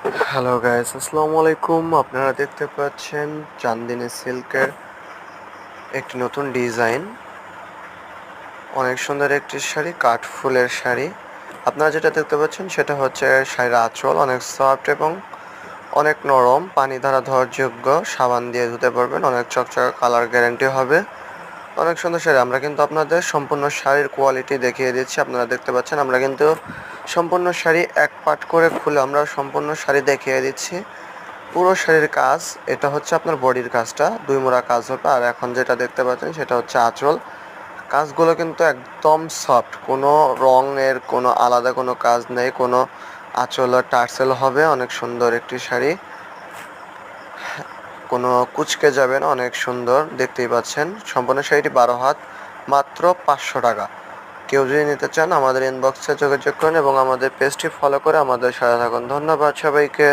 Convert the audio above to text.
Hello guys, আসসালামু আলাইকুম। আপনারা দেখতে পাচ্ছেন চান্দিনী সিল্কের একটি নতুন ডিজাইন। অনেক সুন্দর একটি শাড়ি, কাঠফুলের শাড়ি। আপনারা যেটা দেখতে পাচ্ছেন সেটা হচ্ছে শাড়ির আঁচল, অনেক সফট এবং অনেক নরম, পানি দ্বারা ধোয়ারযোগ্য, সাবান দিয়ে ধুতে পারবেন, অনেক চকচকে কালার গ্যারান্টি হবে। অনেক সুন্দর শাড়ি। আমরা কিন্তু আপনাদের সম্পূর্ণ শাড়ির কোয়ালিটি দেখিয়ে দিচ্ছি। আপনারা দেখতে পাচ্ছেন আমরা কিন্তু সম্পূর্ণ শাড়ি এক পাট করে খুলে আমরা সম্পূর্ণ শাড়ি দেখিয়ে দিচ্ছি। পুরো শাড়ির কাজ, এটা হচ্ছে আপনার বডির কাজটা, ২ মোড়া কাজ হবে। আর এখন যেটা দেখতে পাচ্ছেন সেটা হচ্ছে আঁচল। কাজগুলো কিন্তু একদম সফট, কোনো রঙের কোনো আলাদা কোনো কাজ নেই, কোনো আঁচলও টার্সেল হবে। অনেক সুন্দর একটি শাড়ি, কোনো কুঁচকে যাবে না, অনেক সুন্দর দেখতেই পাচ্ছেন। সম্পূর্ণ শাড়িটি ১২ হাত, মাত্র ৫০০ টাকা। কেউ যদি নিতে চান আমাদের ইনবক্সে যোগাযোগ করুন এবং আমাদের পেজটি ফলো করে আমাদের সাথে থাকুন। ধন্যবাদ সবাইকে।